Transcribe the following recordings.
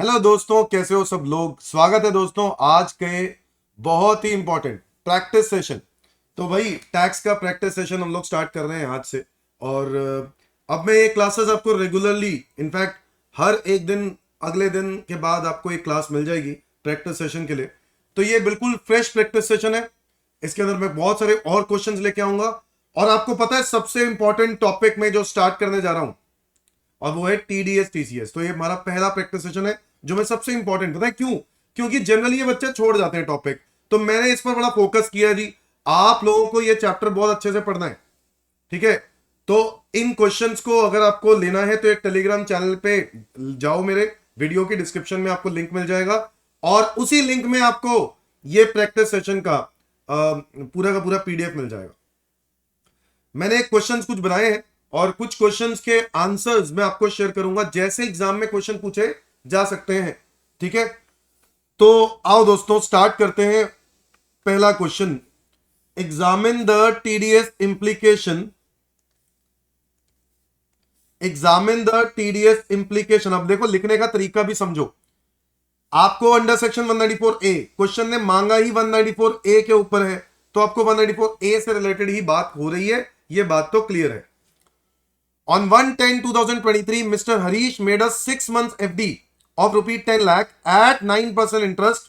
Hello दोस्तों, कैसे हो सब लोग। स्वागत है दोस्तों आज के बहुत ही इंपॉर्टेंट प्रैक्टिस सेशन। तो भाई टैक्स का प्रैक्टिस सेशन हम लोग स्टार्ट कर रहे हैं आज से। और अब मैं ये क्लासेस आपको रेगुलरली इनफैक्ट हर एक दिन अगले दिन के बाद आपको एक क्लास मिल जाएगी प्रैक्टिस सेशन के लिए। तो ये बिल्कुल फ्रेश प्रैक्टिस सेशन है। इसके अंदर मैं बहुत सारे और क्वेश्चंस लेके आऊंगा। और आपको पता है सबसे इंपॉर्टेंट टॉपिक में जो स्टार्ट करने जा रहा हूं और वो है टीडीएस टीसीएस। तो ये हमारा पहला प्रैक्टिस सेशन है जो मैं सबसे इंपॉर्टेंट, पता है क्यों? क्योंकि जनरली ये बच्चे छोड़ जाते हैं टॉपिक, तो मैंने इस पर बड़ा फोकस किया जी। आप लोगों को ये चैप्टर बहुत अच्छे से पढ़ना है, ठीक है? तो इन क्वेश्चंस को अगर आपको लेना है तो एक टेलीग्राम चैनल पे जाओ, मेरे वीडियो की डिस्क्रिप्शन में आपको लिंक मिल जाएगा और उसी लिंक में आपको ये प्रैक्टिस सेशन का पूरा का पूरा पीडीएफ मिल जाएगा। मैंने क्वेश्चंस कुछ बनाए हैं और कुछ क्वेश्चंस के आंसर्स मैं आपको शेयर करूंगा जैसे एग्जाम में क्वेश्चन पूछे जा सकते हैं, ठीक है? तो आओ दोस्तों स्टार्ट करते हैं। पहला question, examine the TDS implication. Examine the TDS implication. अब देखो लिखने का तरीका भी समझो। आपको अंडर सेक्शन 194 ए क्वेश्चन ने मांगा ही 194 ए के ऊपर है, तो आपको 194 ए से रिलेटेड ही बात हो रही है, ये बात तो क्लियर है। On 1/10/2023, Mr. Harish made a 6 months FD of ₹10 lakh at 9% interest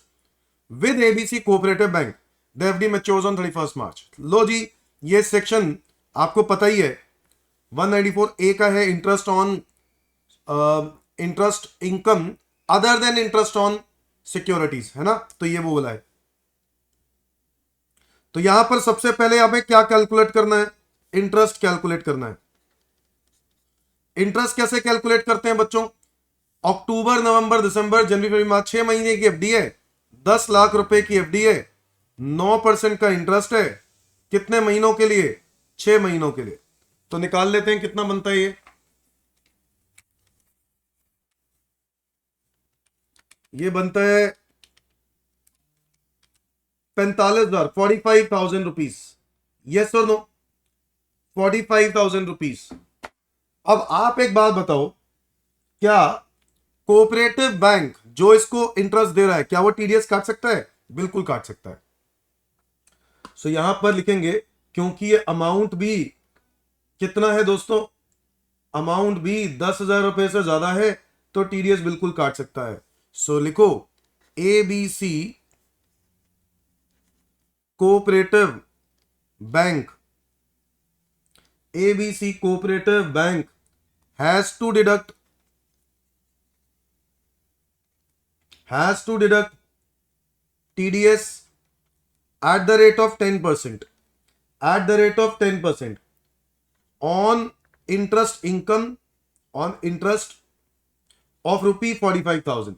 with ABC Cooperative Bank. The FD matures on 31st March. लो जी, ये सेक्शन आपको पता ही है 194A का है। Interest on interest income other than interest on securities, है ना? तो ये वो बोला है। तो यहां पर सबसे पहले हमें क्या कैलकुलेट करना है? इंटरेस्ट कैलकुलेट करना है। इंटरेस्ट कैसे कैलकुलेट करते हैं बच्चों? अक्टूबर, नवंबर, दिसंबर, जनवरी, फरवरी, मार्च, 6 महीने की एफडी है, 10 लाख रुपए की एफडी है, 9% का इंटरेस्ट है। कितने महीनों के लिए? 6 महीनों के लिए। तो निकाल लेते हैं कितना बनता है ये बनता है 45,000, 45,000 रुपीज। यस और नो? 45,000 रुपीज। अब आप एक बात बताओ, क्या कोऑपरेटिव बैंक जो इसको इंटरेस्ट दे रहा है क्या वो टीडीएस काट सकता है? बिल्कुल काट सकता है। सो यहां पर लिखेंगे, क्योंकि ये अमाउंट भी कितना है दोस्तों, अमाउंट भी 10,000 रुपए से ज्यादा है, तो टीडीएस बिल्कुल काट सकता है। सो लिखो ABC cooperative bank, ABC Cooperative Bank has to deduct TDS at the rate of 10%, at the rate of 10% on interest income, on interest of ₹45,000।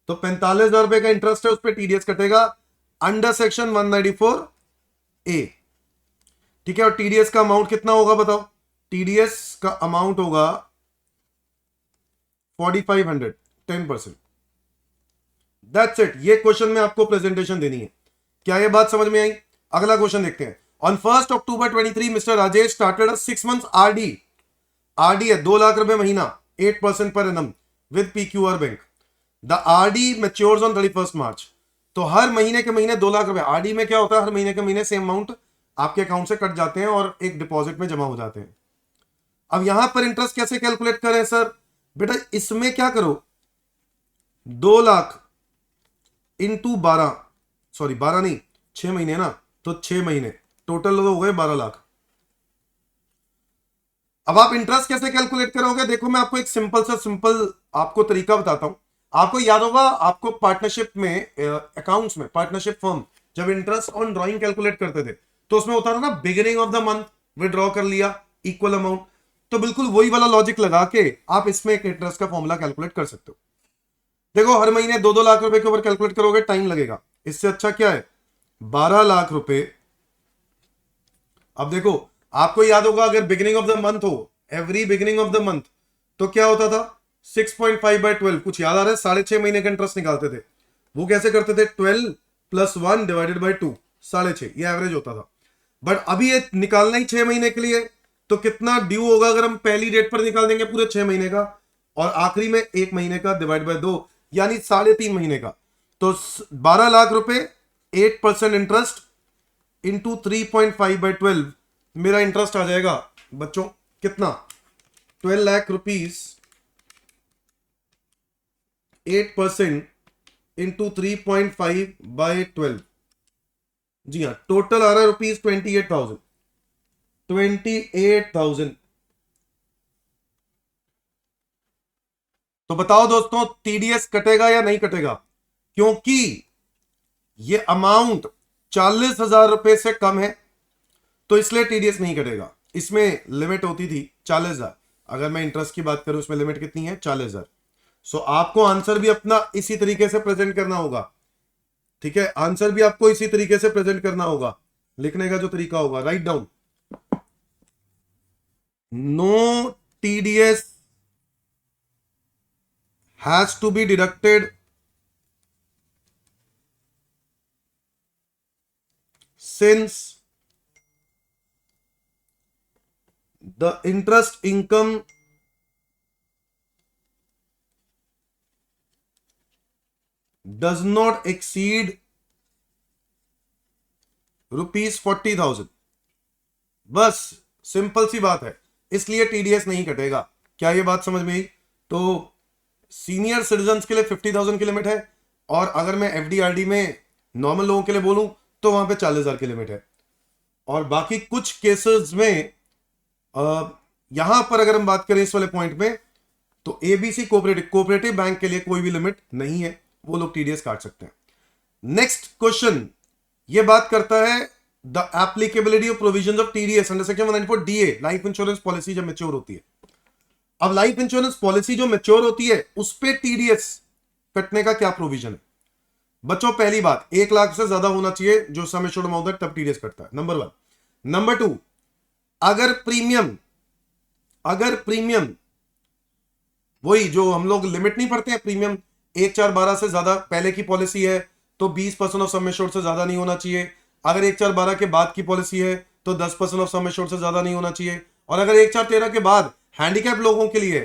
तो 45,000 रुपए का इंटरेस्ट है, उस पर टीडीएस कटेगा अंडर सेक्शन 194A, ठीक है? और टीडीएस का अमाउंट कितना होगा बताओ? टीडीएस का अमाउंट होगा 4,500, 10%। That's it. ये क्वेश्चन में आपको प्रेजेंटेशन देनी है। क्या ये बात समझ में आई? अगला क्वेश्चन देखते हैं। On 1 October 2023 mister Rajesh started a 6 months RD. RD है 2 लाख रुपए महीना, 8% per annum with PQR bank. The RD matures on 31st मार्च। तो हर महीने के महीने 2 लाख रुपए। आरडी में क्या होता है, हर महीने के महीने सेम अमाउंट आपके अकाउंट से कट जाते हैं और एक डिपॉजिट में जमा हो जाते हैं। अब यहां पर इंटरेस्ट कैसे कैलकुलेट करें सर? बेटा इसमें क्या करो, 2 लाख इंटू 12, सॉरी 12 नहीं, 6 महीने ना, तो 6 महीने टोटल हो गए 12 लाख। अब आप इंटरेस्ट कैसे कैलकुलेट करोगे? देखो मैं आपको एक सिंपल आपको तरीका बताता हूं। आपको याद होगा, आपको पार्टनरशिप में अकाउंट्स में पार्टनरशिप फर्म जब इंटरेस्ट ऑन ड्रॉइंग कैलकुलेट करते थे तो उसमें होता था ना, beginning of the month withdraw कर लिया इक्वल अमाउंट। तो बिल्कुल वही वाला लॉजिक लगा के आप इसमें एक इंटरेस्ट का फॉर्मूला कैलकुलेट कर सकते हो। देखो हर महीने 2-2 लाख रुपए के ऊपर कैलकुलेट करोगे, टाइम लगेगा। इससे अच्छा क्या है, 12 लाख रुपए। अब देखो आपको याद होगा, अगर बिगिनिंग ऑफ द मंथ हो, every beginning of the month, तो क्या होता था 6.5/12। कुछ याद आ रहा है? 6.5 महीने का इंटरेस्ट निकालते थे। वो कैसे करते थे? 12 + 1 / 2, 6.5, ये एवरेज होता था। बट अभी ये निकालना ही 6 महीने के लिए, तो कितना ड्यू होगा अगर हम पहली डेट पर निकाल देंगे पूरे 6 महीने का, और आखिरी में 1 महीने का डिवाइड बाय 2, यानी 3.5 महीने का। तो 12 लाख रुपए 8% इंटरेस्ट इंटू 3.5/12, मेरा इंटरेस्ट आ जाएगा बच्चों कितना, 12 लाख रुपीज 8% इंटू 3.5/12। जी हाँ, टोटल आ रहा है रुपीज 28,000। तो बताओ दोस्तों, टीडीएस कटेगा या नहीं कटेगा? क्योंकि ये अमाउंट 40,000 रुपए से कम है, तो इसलिए टीडीएस नहीं कटेगा। इसमें लिमिट होती थी 40,000, अगर मैं इंटरेस्ट की बात करूं इसमें लिमिट कितनी है, 40,000। सो आपको आंसर भी अपना इसी तरीके से प्रेजेंट करना होगा। ठीक है, आंसर भी आपको इसी तरीके से प्रेजेंट करना होगा, लिखने का जो तरीका होगा, write down, no TDS has to be deducted since the interest income does not exceed ₹40,000। बस सिंपल सी बात है, इसलिए टीडीएस नहीं कटेगा। क्या ये बात समझ में आई? तो सीनियर सिटीजन्स के लिए 50,000 की लिमिट है, और अगर मैं एफडीआरडी में नॉर्मल लोगों के लिए बोलूं तो वहां पे 40,000 की लिमिट है। और बाकी कुछ केसेस में यहां पर अगर हम बात करें इस वाले पॉइंट में, तो एबीसी कोऑपरेटिव बैंक के लिए कोई भी लिमिट नहीं है, वो लोग टीडीएस काट सकते हैं। नेक्स्ट क्वेश्चन ये बात करता है the applicability of provisions of TDS under section 194 DA, life insurance policy जब मैच्योर होती है। अब लाइफ इंश्योरेंस पॉलिसी जो मैच्योर होती है उस पे टीडीएस कटने का क्या प्रोविजन है? बच्चों पहली बात, 1 लाख से ज्यादा होना चाहिए जो सम एश्योर्ड अमाउंट है, तब टीडीएस कटता है, नंबर 1। नंबर 2, अगर प्रीमियम वही जो हम लोग लिमिट नहीं पढ़ते हैं, प्रीमियम 1,412 से ज्यादा पहले की पॉलिसी है तो 20% ऑफ सम एश्योर्ड से ज्यादा नहीं होना चाहिए। अगर 1,412 के बाद की पॉलिसी है तो 10% ऑफ सम एश्योर्ड से ज्यादा नहीं होना चाहिए। और अगर 1,413 के बाद हैंडीकैप लोगों के लिए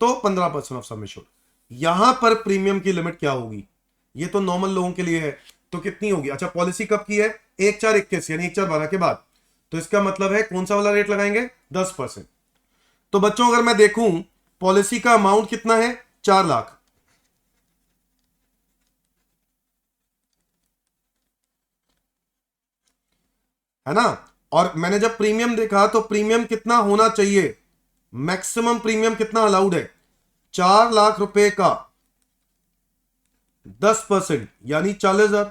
तो 15% ऑफ सम एश्योर्ड। यहां पर प्रीमियम की लिमिट क्या होगी? ये तो नॉर्मल लोगों के लिए है, तो कितनी होगी? अच्छा, पॉलिसी कब की है? 1,421 यानी 1,412 के बाद, तो इसका मतलब है कौन सा वाला रेट लगाएंगे? 10%। तो बच्चों अगर मैं देखूं पॉलिसी का अमाउंट कितना है, 4 लाख, है ना। और मैंने जब प्रीमियम देखा तो प्रीमियम कितना होना चाहिए, मैक्सिमम प्रीमियम कितना अलाउड है, 4 लाख रुपए का 10% यानी 40,000।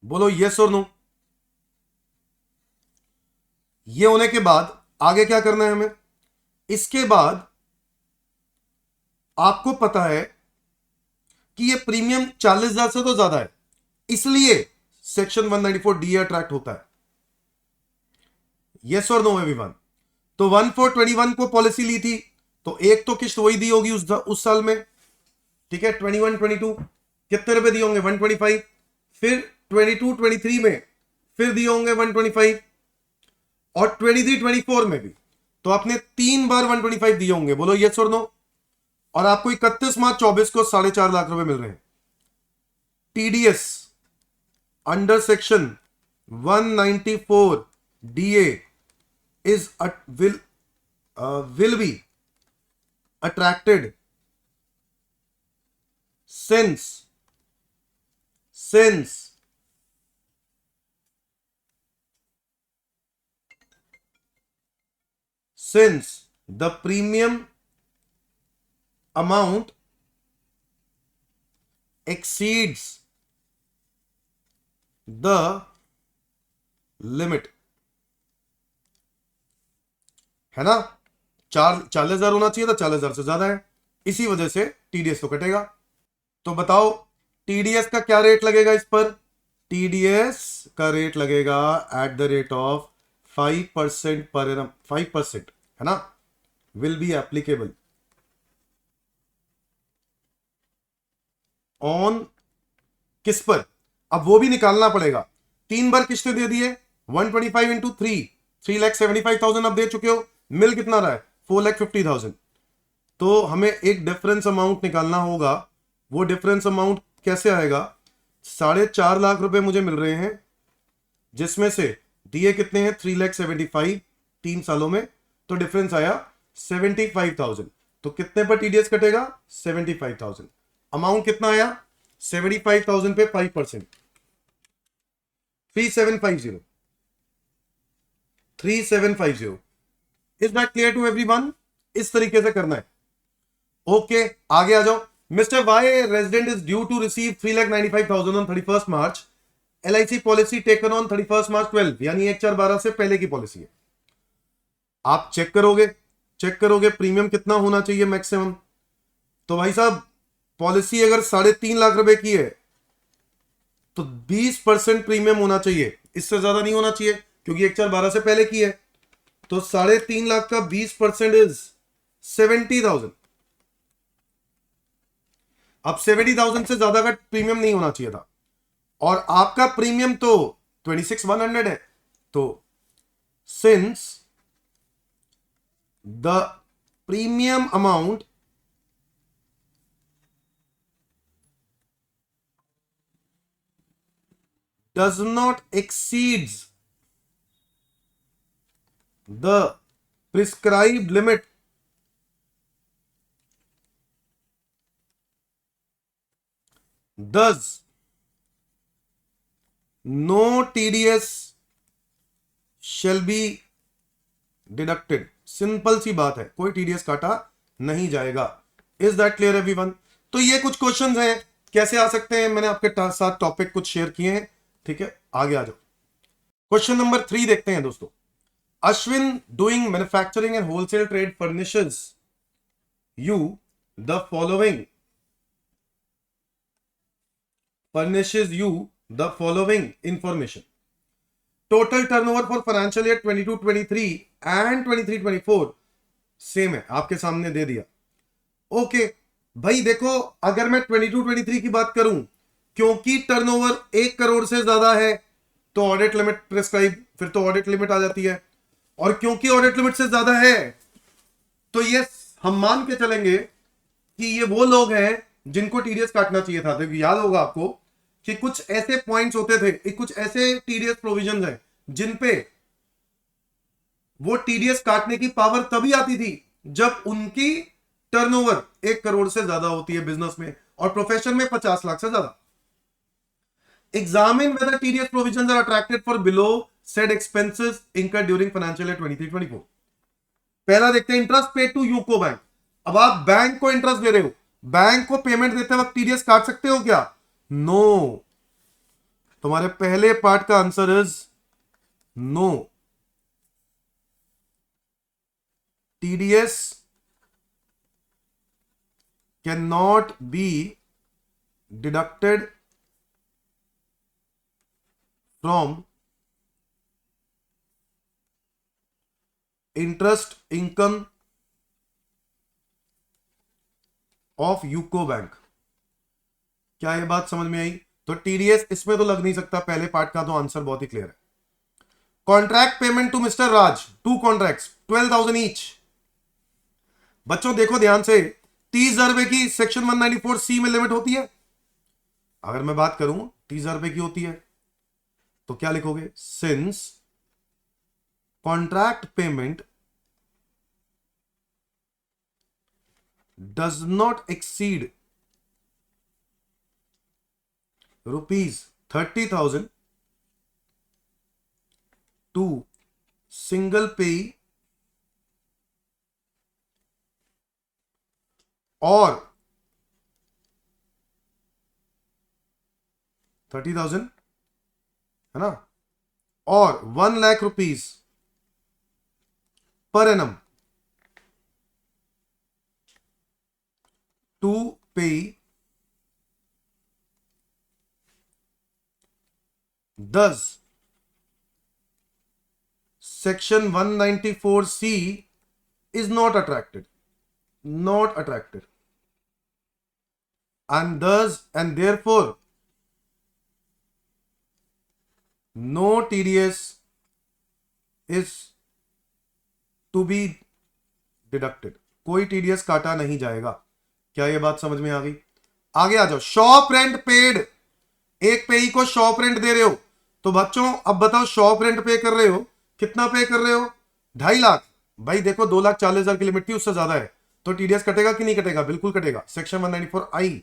बोलो यस और नो। ये होने के बाद आगे क्या करना है हमें? इसके बाद आपको पता है कि ये प्रीमियम 40,000 से तो ज्यादा है, इसलिए सेक्शन 194 डी अट्रैक्ट होता है। यस और नो एवरीवन? तो 1421 को पॉलिसी ली थी तो एक तो किस्त वही दी होगी उस साल में, ठीक है। 21 22 कितने रुपए दिए होंगे? 125। फिर 22 23 में फिर दिए होंगे 125, और 23 24 में भी। तो आपने 3 बार 125 दिए होंगे। बोलो यस और नो? और आपको 31 मार्च 24 को 4.5 लाख रुपए मिल रहे हैं। TDS under section 194 DA is will be attracted since the premium amount exceeds the limit, है ना। 40,000 होना चाहिए था, 40,000 से ज्यादा है, इसी वजह से टीडीएस तो कटेगा। तो बताओ टीडीएस का क्या रेट लगेगा इस पर? टीडीएस का रेट लगेगा at the rate of 5% per annum, 5%, है ना, विल बी एप्लीकेबल ऑन, किस पर? अब वो भी निकालना पड़ेगा। 3 बार किस्तें दे दिए, 125 इंटू 3 3,75,000 अब दे चुके हो। मिल कितना रहा है? 4,50,000। तो हमें एक डिफरेंस अमाउंट निकालना होगा। वो डिफरेंस अमाउंट कैसे आएगा? 4.5 लाख रुपए मुझे मिल रहे हैं, जिसमें से दिए कितने हैं? 3,75,000 3 सालों में, तो डिफरेंस आया 75,000। तो कितने पर टीडीएस कटेगा? 75,000। अमाउंट कितना आया? 75,000 पे 5%, 3750, 3750। Is that clear to everyone? इस तरीके से करना है। ओके, आगे आ जाओ। Mister Y resident is due to receive 3,95,000 on 31st March. LIC policy taken on 31st March 12, यानी 1/4/12 से पहले की पॉलिसी है। आप चेक करोगे प्रीमियम कितना होना चाहिए मैक्सिमम। तो भाई साहब, पॉलिसी अगर 3.5 लाख रुपए की है तो 20% प्रीमियम होना चाहिए, इससे ज्यादा नहीं होना चाहिए, क्योंकि 1/4/12 से पहले की है। तो 3.5 लाख का 20% इज 70,000। अब 70,000 से ज्यादा का प्रीमियम नहीं होना चाहिए था, और आपका प्रीमियम तो 26,100 है। तो since the premium amount does not exceeds the prescribed limit, thus no TDS shall be deducted। Simple सी बात है, कोई टीडीएस काटा नहीं जाएगा। Is that clear everyone? तो ये कुछ क्वेश्चंस हैं, कैसे आ सकते हैं, मैंने आपके साथ टॉपिक कुछ शेयर किए हैं। ठीक है, आगे आ जाओ। क्वेश्चन नंबर 3 देखते हैं दोस्तों। Ashwin doing manufacturing and wholesale trade furnishes you the following information: total turnover for financial year 22-23 and 23-24 same है, आपके सामने दे दिया। ओके भाई देखो, अगर मैं 22-23 की बात करूं, क्योंकि टर्नओवर 1 करोड़ से ज्यादा है तो ऑडिट लिमिट प्रिस्क्राइब, फिर तो ऑडिट लिमिट आ जाती है। और क्योंकि ऑडिट लिमिट से ज्यादा है, तो ये हम मान के चलेंगे कि ये वो लोग हैं जिनको टीडीएस काटना चाहिए था। देखिए, याद होगा आपको कि कुछ ऐसे पॉइंट्स होते थे, कुछ ऐसे टीडीएस प्रोविजंस हैं जिन पे वो टीडीएस काटने की पावर तभी आती थी जब उनकी टर्नओवर 1 करोड़ से ज्यादा होती है बिजनेस में, और प्रोफेशन में 50 लाख से ज्यादा। Examine whether TDS provisions are attracted for below said expenses incurred during financial year 23-24। पहला देखते हैं, interest paid to UCO bank. अब आप बैंक को इंटरेस्ट दे रहे हो, बैंक को पेमेंट देते वक्त टीडीएस काट सकते हो क्या? नो। तुम्हारे पहले पार्ट का answer is no. TDS cannot be deducted from interest income of UCO bank. क्या ये बात समझ में आई? तो टीडीएस इसमें तो लग नहीं सकता, पहले पार्ट का तो आंसर बहुत ही क्लियर है। Contract payment to mister Raj, 2 contracts 12,000 each. बच्चों देखो ध्यान से, 30,000 रुपए की सेक्शन 194C में लिमिट होती है। अगर मैं बात करूं 30,000 रुपए की होती है, तो क्या लिखोगे? Since contract payment does not exceed ₹30,000 to single pay और 30,000 है ना, और 1 लाख rupees per annum to pay दस section 194C is not attracted, and thus and therefore no TDS is to be deducted। कोई टीडीएस काटा नहीं जाएगा। क्या ये बात समझ में आ गई? आगे आ जाओ। शॉप रेंट पेड, एक पेई को शॉप रेंट दे रहे हो, तो बच्चों अब बताओ शॉप रेंट पे कर रहे हो, कितना पे कर रहे हो? 2.5 लाख। भाई देखो 2,40,000 की लिमिट थी, उससे ज्यादा है, तो टीडीएस कटेगा कि नहीं कटेगा? बिल्कुल कटेगा। Section 194I,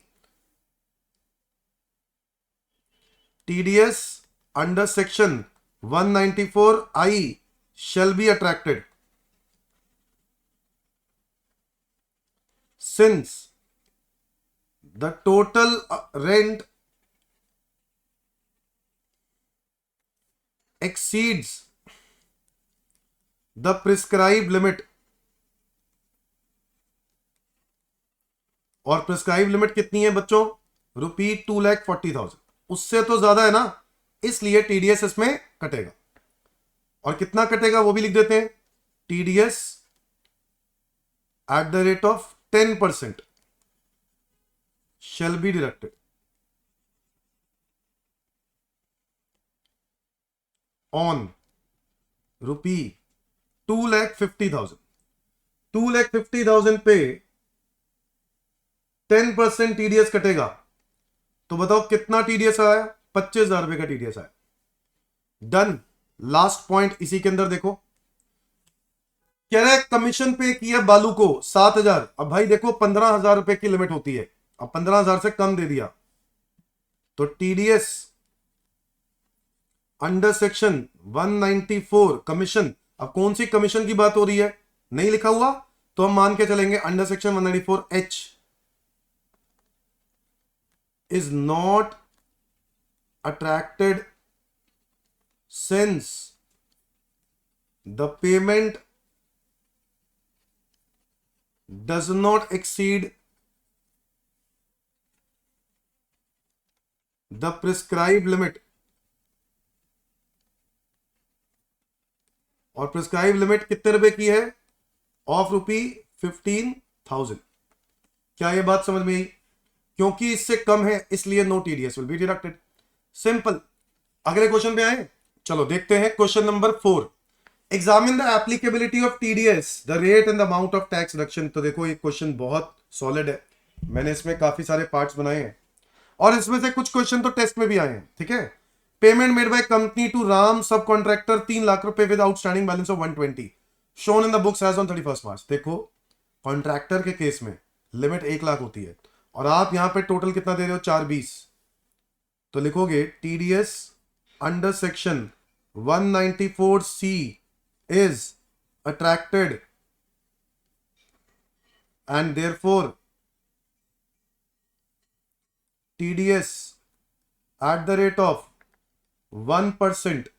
TDS under section 194I shall be attracted since the total rent exceeds the prescribed limit, और प्रिस्क्राइब लिमिट कितनी है बच्चों? ₹2,40,000, उससे तो ज्यादा है ना, इसलिए टीडीएस इसमें कटेगा। और कितना कटेगा वो भी लिख देते हैं। TDS at the rate of 10% shall be deducted on ₹2,50,000। 2,50,000 पे 10% टीडीएस कटेगा, तो बताओ कितना टीडीएस आया? 25,000 रुपए का टीडीएस आया। डन। लास्ट पॉइंट इसी के अंदर देखो, कह रहा है कमीशन पे किया बालू को 7,000। अब भाई देखो 15,000 रुपए की लिमिट होती है, अब 15,000 से कम दे दिया, तो टीडीएस अंडर सेक्शन 194 कमीशन। अब कौन सी कमीशन की बात हो रही है? नहीं लिखा हुआ, तो हम मान के चलेंगे under section 194H is not attracted since the payment does not exceed the prescribed limit, और प्रिस्क्राइब लिमिट कितने रुपए की है? ऑफ ₹15,000। क्या ये बात समझ में आई? क्योंकि इससे कम है इसलिए no TDS will be deducted. Simple. अगले क्वेश्चन पे आए, चलो देखते हैं। Question number 4, examine the applicability of TDS, the rate and the amount of tax reduction. तो देखो ये क्वेश्चन बहुत सॉलिड है, मैंने इसमें काफी सारे पार्ट्स बनाए हैं, और इसमें से कुछ क्वेश्चन तो टेस्ट में भी आए हैं। ठीक है। Payment made by company to Ram subcontractor 3 लाख रुपए with outstanding balance of 120 shown in the books as on 31 March. देखो कॉन्ट्रैक्टर के केस में लिमिट 1 लाख होती है, और आप यहां पे टोटल कितना दे रहे हो? 420। तो लिखोगे TDS under section 194C is attracted and therefore TDS at the rate of 1%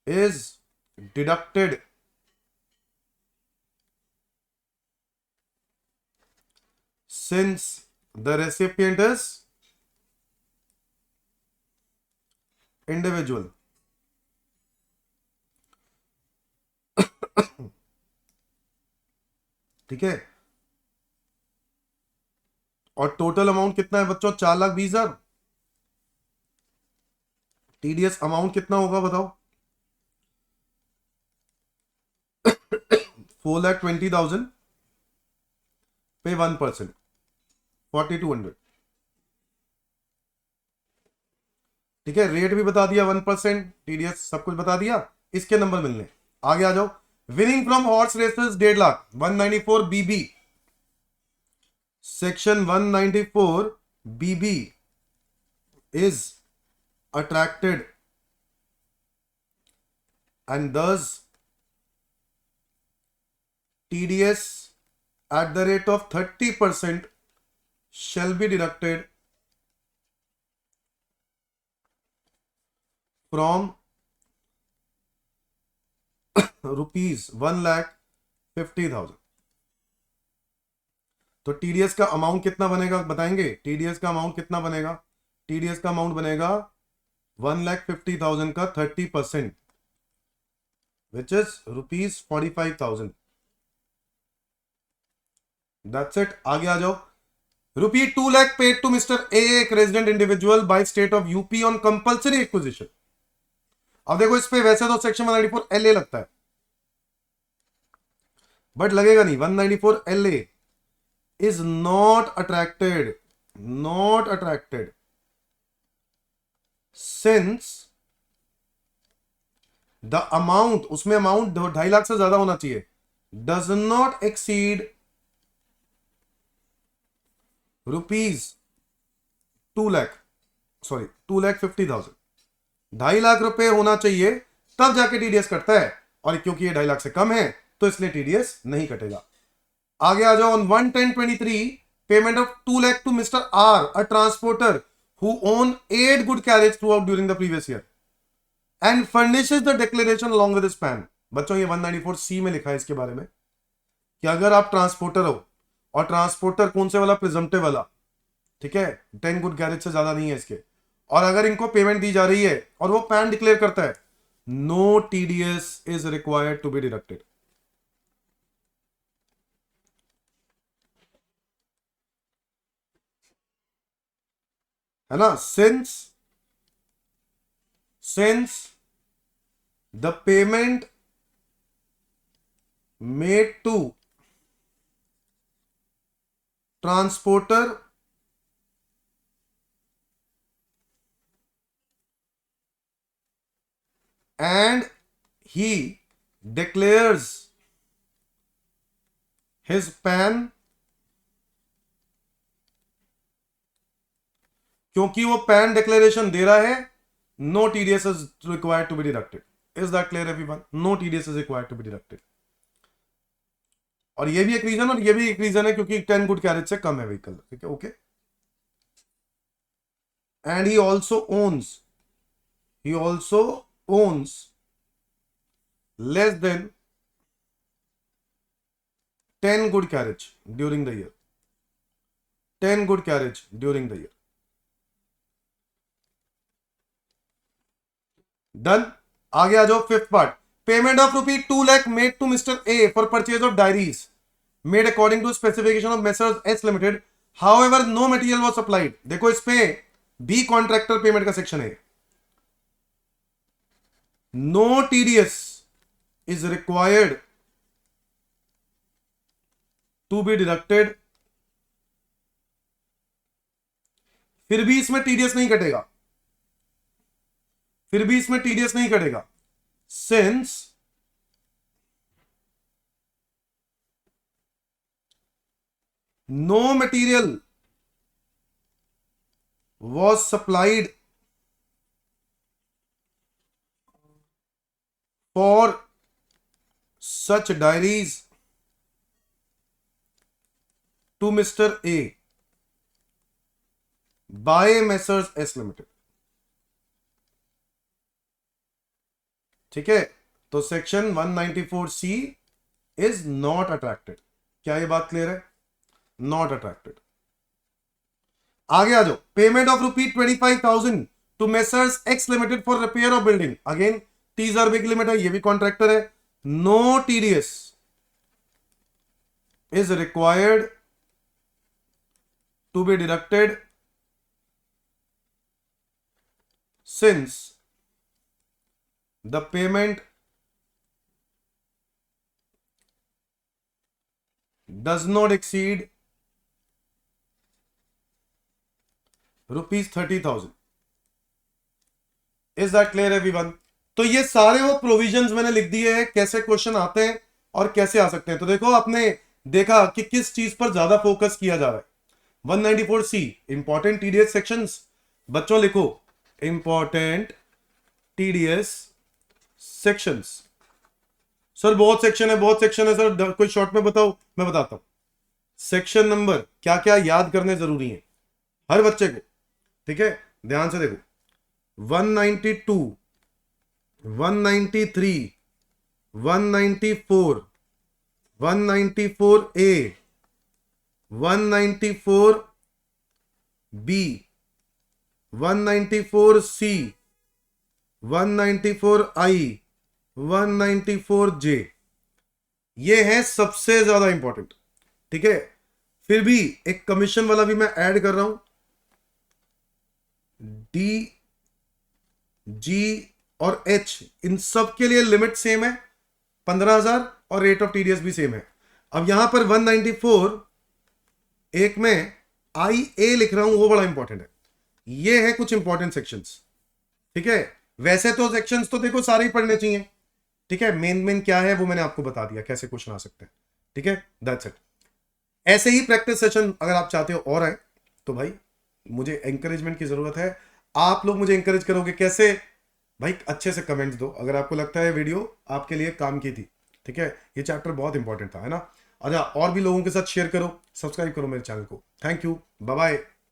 is deducted since the recipient is individual। ठीक है। और टोटल अमाउंट कितना है बच्चों? 4,20,000। टीडीएस अमाउंट कितना होगा बताओ? 4,20,000 पे 1%, 4,200। ठीक है। रेट भी बता दिया 1%, टीडीएस सब कुछ बता दिया। इसके नंबर मिलने। आगे आ जाओ। Winning from horse races 1.5 lakh, 194 BB, section 194 BB is attracted and thus TDS at the rate of 30% shall be deducted from ₹1,50,000। तो टीडीएस का अमाउंट कितना बनेगा बताएंगे? टीडीएस का अमाउंट कितना बनेगा? टीडीएस का अमाउंट बनेगा 1,50,000 का 30%, विच इज ₹45,000। That's it. आगे आ जाओ। ₹2 lakh paid to mister A, एक resident individual by state of UP on compulsory acquisition. अब देखो इस पे वैसे तो सेक्शन 194 LA लगता है, बट लगेगा नहीं। 194 LA is not attracted since the amount, उसमें अमाउंट 2.5 लाख से ज्यादा होना चाहिए, does not exceed ₹2 lakh, sorry 2,50,000, 2.5 lakh रुपए होना चाहिए तब जाके टीडीएस कटता है, और क्योंकि ये 2.5 लाख से कम है तो इसलिए टीडीएस नहीं कटेगा। आगे आ जाओ। On 1/10/23 payment of 2 lakh to mister R, a transporter who own 8 good carriage throughout during the previous year and furnishes the declaration along with PAN. बच्चों ये 194C में लिखा है इसके बारे में कि अगर आप ट्रांसपोर्टर हो, और ट्रांसपोर्टर कौन से वाला, प्रिजम्पटिव वाला, ठीक है, 10 गुड गैरेज से ज्यादा नहीं है इसके, और अगर इनको पेमेंट दी जा रही है और वो पैन डिक्लेयर करता है, no TDS is required to be deducted. है ना? Since the payment made to transporter and he declares his PAN, क्योंकि वो पैन डिक्लेरेशन दे रहा है, no TDS is required to be deducted. Is that clear everyone? No TDS is required to be deducted. और ये भी एक reason, और ये भी एक रीजन है क्योंकि 10 गुड कैरेज से कम है व्हीकल, ठीक है, okay. And he also owns less than 10 good carriage during the year, 10 good carriage during the year. Done. आगे आ जाओ, fifth part. Payment of ₹2 lakh made to mister A for purchase of diaries made according to specification of messrs S limited, however no material was supplied. देखो इस पे B contractor payment का section है। No TDS is required to be deducted, फिर भी इसमें TDS नहीं कटेगा, since no material was supplied for such diaries to Mr. A by Messrs S Limited। ठीक है, तो section 194C is not attracted. क्या ये बात क्लियर है? Not attracted. आगे आ जाओ। Payment of ₹25,000 to messrs X limited for repair of building, again teaser big limit है, ये भी कॉन्ट्रैक्टर है। No TDS is required to be deducted since the payment does not exceed ₹30,000। Is that clear everyone? तो ये सारे वो provisions मैंने लिख दिए हैं, कैसे क्वेश्चन आते हैं और कैसे आ सकते हैं। तो देखो, आपने देखा कि किस चीज पर ज्यादा फोकस किया जा रहा है। 194C important TDS sections. बच्चों लिखो, इंपॉर्टेंट टीडीएस सेक्शंस। सर बहुत सेक्शन है सर, कोई शॉर्ट में बताओ। मैं बताता हूं सेक्शन नंबर क्या क्या याद करने जरूरी है हर बच्चे को, ठीक है, ध्यान से देखो। 192, 193, 194, 194A, 194B, 194C, 194I, 194J, ये है सबसे ज्यादा इंपॉर्टेंट, ठीक है। फिर भी एक कमीशन वाला भी मैं ऐड कर रहा हूं, डी, जी और एच, इन सब के लिए लिमिट सेम है 15,000 और रेट ऑफ टीडीएस भी सेम है। अब यहां पर 194 एक में आई ए लिख रहा हूं, वो बड़ा इंपॉर्टेंट है। ये है कुछ इंपॉर्टेंट सेक्शंस, ठीक है। वैसे तो सेक्शंस तो देखो सारे ही पढ़ने चाहिए, ठीक है। मेन मेन क्या है वो मैंने आपको बता दिया, कैसे क्वेश्चन आ सकते हैं, ठीक है। That's it. ऐसे ही प्रैक्टिस सेशन अगर आप चाहते हो और आए तो भाई मुझे एंकरेजमेंट की जरूरत है। आप लोग मुझे एंकरेज करोगे कैसे भाई? अच्छे से कमेंट्स दो अगर आपको लगता है वीडियो आपके लिए काम की थी, ठीक है। ये चैप्टर बहुत इंपॉर्टेंट था, है ना। अच्छा, और भी लोगों के साथ शेयर करो, सब्सक्राइब करो मेरे चैनल को। Thank you, bye bye.